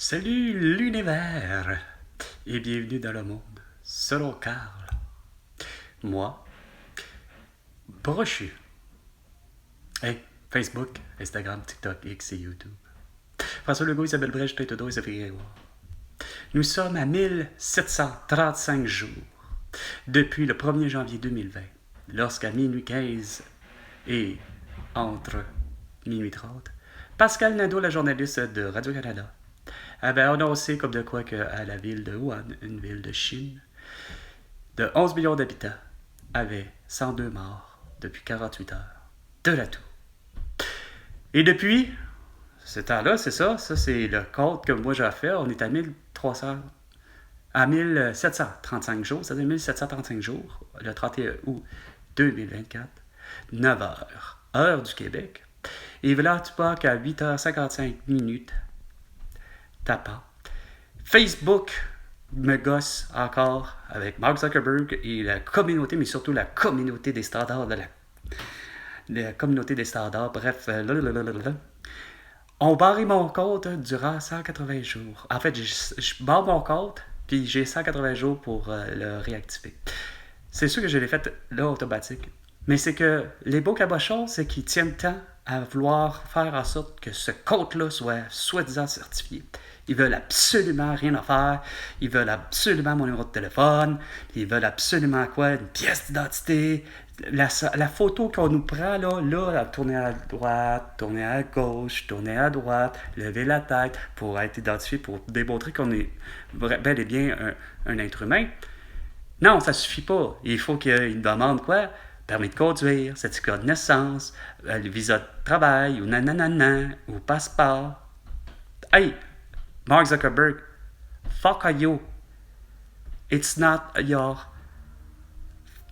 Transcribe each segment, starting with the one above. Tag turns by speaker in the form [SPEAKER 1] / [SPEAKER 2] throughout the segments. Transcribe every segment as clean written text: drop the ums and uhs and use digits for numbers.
[SPEAKER 1] Salut l'univers et bienvenue dans le monde selon Carl. Moi, brochu. Hey, Facebook, Instagram, TikTok, X et YouTube. François Legault, Isabelle Brèche, Tête d'eau et Sophie Grégoire. Nous sommes à 1735 jours depuis le 1er janvier 2020, lorsqu'à minuit 15 et entre minuit 30, Pascal Nadeau, la journaliste de Radio-Canada, avait annoncé comme de quoi qu'à la ville de Wuhan, une ville de Chine, de 11 millions d'habitants, avait 102 morts depuis 48 heures. De la toux. Et depuis ce temps-là, c'est ça c'est le compte que moi j'ai fait, on est à 1735 jours, c'est-à-dire 1735 jours, le 31 août 2024, 9 heures, heure du Québec. Et voilà, tu pars qu'à 8h55 minutes, tapant. Facebook me gosse encore avec Mark Zuckerberg et la communauté, mais surtout la communauté des standards la communauté des standards. Bref, on barre mon compte durant 180 jours. En fait, je barre mon compte, puis j'ai 180 jours pour le réactiver. C'est sûr que je l'ai fait là automatique. Mais c'est que les beaux cabochons, c'est qu'ils tiennent tant à vouloir faire en sorte que ce compte-là soit soi-disant certifié. Ils veulent absolument rien à faire. Ils veulent absolument mon numéro de téléphone. Ils veulent absolument quoi? Une pièce d'identité. La photo qu'on nous prend, là, tourner à droite, tourner à gauche, tourner à droite, lever la tête pour être identifié, pour démontrer qu'on est bel et bien un être humain. Non, ça suffit pas. Il faut qu'il demande quoi? Permis de conduire, certificat de naissance, visa de travail, ou nanana, ou passeport. Hey, Mark Zuckerberg, fuck you. It's not your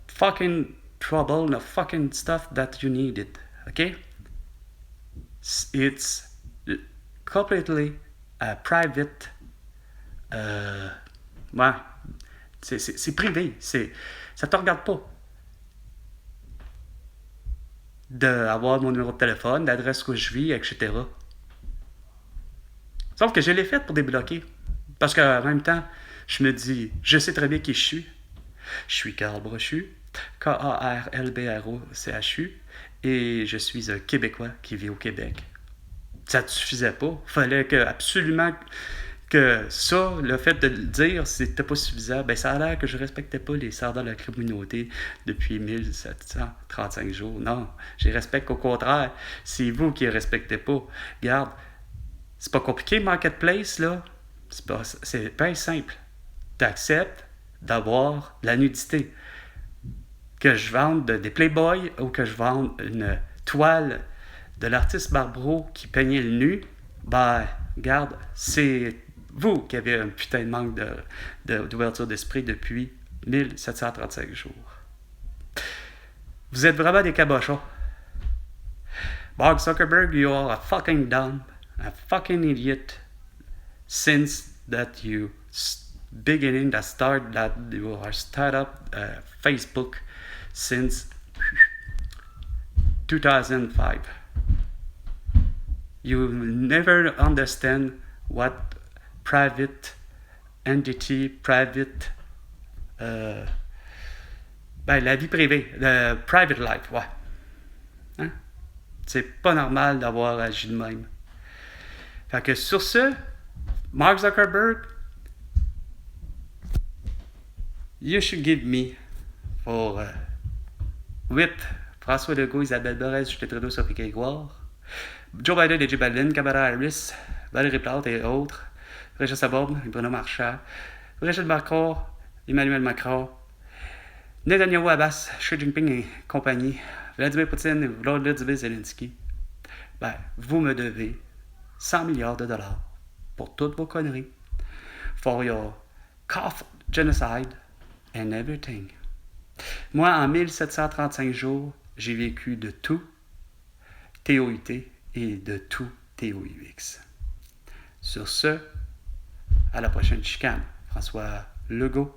[SPEAKER 1] fucking trouble, no fucking stuff that you needed, okay? It's completely private. Ouais, c'est privé, ça te regarde pas. D'avoir mon numéro de téléphone, l'adresse où je vis, etc. Sauf que je l'ai fait pour débloquer. Parce qu'en même temps, je me dis, je sais très bien qui je suis. Je suis Carl Brochu, Karlbrochu, et je suis un Québécois qui vit au Québec. Ça ne suffisait pas. Il fallait absolument que ça, le fait de le dire, c'était pas suffisant. Ben, ça a l'air que je respectais pas les standards de la communauté depuis 1735 jours. Non, je les respecte au contraire. C'est vous qui ne respectez pas. Regarde, c'est pas compliqué, Marketplace, là. C'est pas simple. Tu acceptes d'avoir de la nudité. Que je vende des Playboy ou que je vende une toile de l'artiste Barbro qui peignait le nu, ben, regarde, c'est vous qui avez un putain de manque d'ouverture d'esprit depuis 1735 jours. Vous êtes vraiment des cabochons. Mark Zuckerberg, you are a fucking dumb, a fucking idiot, since that you beginning to start that you are startup Facebook since 2005. You never understand what private entity, private, la vie privée, le private life, ouais. Hein? C'est pas normal d'avoir agi de même. Fait que sur ce, Mark Zuckerberg, you should give me for 8 François Legault, Isabelle Borès, Justin Trudeau, Sophie Grégoire, Joe Biden et J. Balvin, Kamala Harris, Valérie Plante et autres, Régis Saborne, Bruno Marchand, Brigitte Macron, Emmanuel Macron, Netanyahu Abbas, Xi Jinping et compagnie, Vladimir Poutine et Volodymyr Zelensky. Ben, vous me devez 100 milliards de dollars pour toutes vos conneries. For your cough, genocide and everything. Moi, en 1735 jours, j'ai vécu de tout TOUT et de tout TOUX. Sur ce, à la prochaine chicane. François Legault.